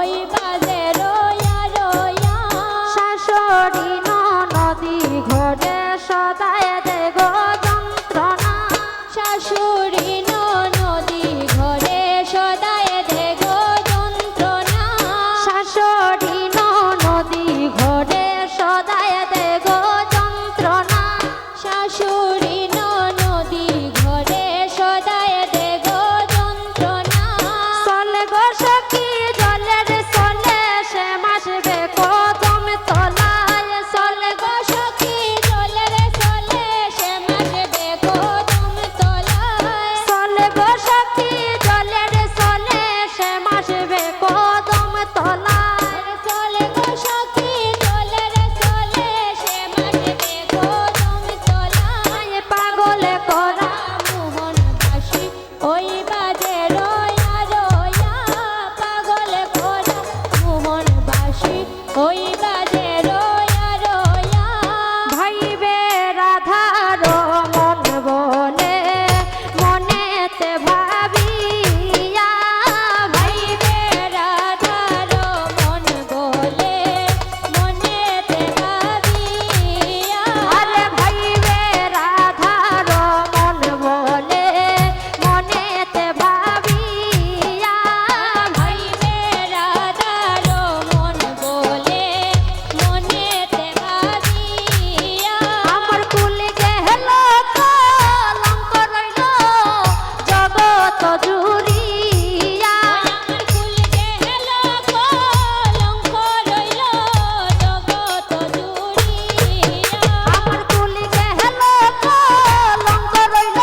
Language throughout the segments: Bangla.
ওই বাজে রয়া রয়া শাশুড়ি ননদি ঘরে সদায় দেগো যন্ত্রণা শাশুড়ি ননদি ঘরে সদায় দেগো যন্ত্রণা শাশুড়ি ননদি ঘরে সদায় দেগো যন্ত্রণা শাশুড়ি ননদি ঘরে সদায় দেগো যন্ত্রণা চলে গো সখী জলের চলে সে মাসবে কদম তলায় চলে গো সখী জলের চলে সে মাসবে কদম তলায় চলে গো সখী জলের চলে সে মাসবে কদম তলায় চলে গো সখী জলের চলে সে মাসবে কদম তলায় পাগলে করা মোহন বাসি ওই বাজে রয়া রয়া পাগল করা মোহন বাসি ওই বাজে রয়া রয়া ভাইবে রাধার মন বলে মনেতে ভাবিয়া ভাইবে রাধার মন বলে মনেতে ভাবিয়া আরে ভাইবে রাধার মন বলে মনেতে ভাবিয়া ভাইবে রাধার মন বলে মনেতে ভাবিয়া আমার কুলে গেল কলঙ্ক রইল জগৎ জুড়িয়া আমার কুল গেল কলঙ্ক রইল জগৎ জুড়িয়া আমার কুলে গেল কলঙ্ক রইল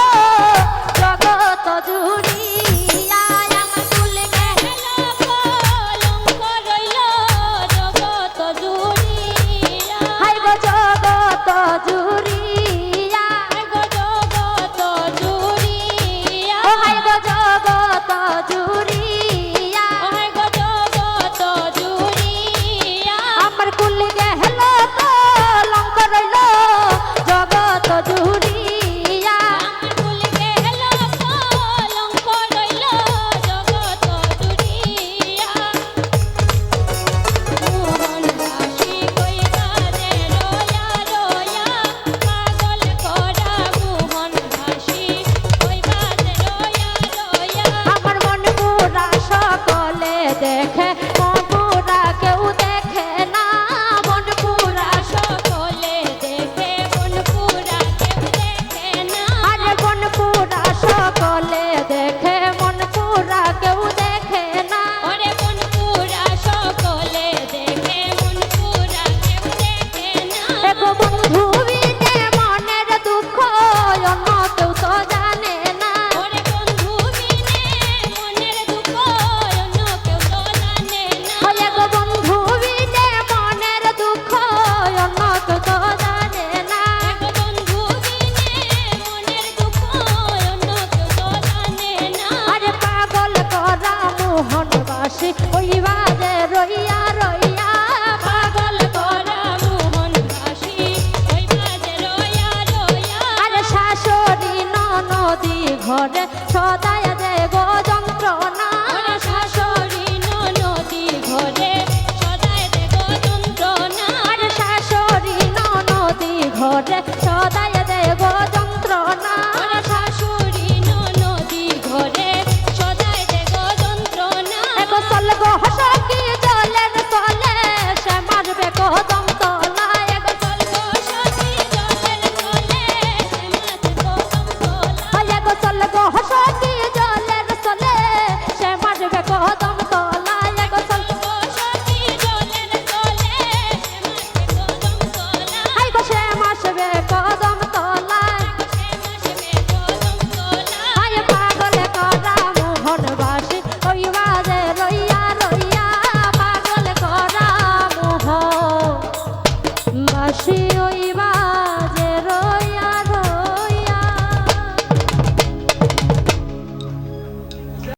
জগৎ জুড়িয়া আমার কুল গেল কলঙ্ক রইল জগৎ জুড়িয়া হাই গো জগৎ জুড়িয়া হায় গো জগৎ জুড়িয়া ও হাই গো জগৎ জুড়িয়া হায় গো জগৎ জুড়িয়া আমার কুলে গেল কলঙ্ক রইল জগৎ জুড়িয়া আমার কুল গেল কলঙ্ক রইল জগৎ জুড়িয়া মোহন বাসি কই বাজে রয়া রয়া পাগল করা মোহন বাসি কই বাজে রয়া রয়া আমার মন পুরা সকলে দেখে মন পুরা কেউ দেখে না মন পুরা সকলে দেখে মনপুরা কেউ দেখে না আরে মন পুরা সকলে দেখে মন পুরা কেউ দেখে না ওরে মনপুরা সকলে দেখে মনপুরা কেউ দেখে না এক বন্ধু বিনে মনের দুঃখ অন্য কেউ তো জানে না ওরে বন্ধু বিনে মনের দুঃখ অন্য কেউ তো জানে না এক বন্ধু বিনে মনের দুঃখ অন্য কেউ তো জানে না এক বন্ধু বিনে মনের দুঃখ অন্য কেউ তো জানে না আরে পাগল করা মোহন বাসি ওই বাজে রইয়া রইয়া পাগল করা মোহন বাসি ওই বাজে রয়া রয়া আরে শাশুড়ি ননদি ঘরে সদায় দেব যন্ত্রণা ওরে শাশুড়ি ননদি ঘরে সদায় দেব যন্ত্রণা আরে শাশুড়ি ননদি ঘরে সদায় দেব যন্ত্রণা ওরে শাশুড়ি ননদি ঘরে সদায় দেব যন্ত্রণা এক চলব সখী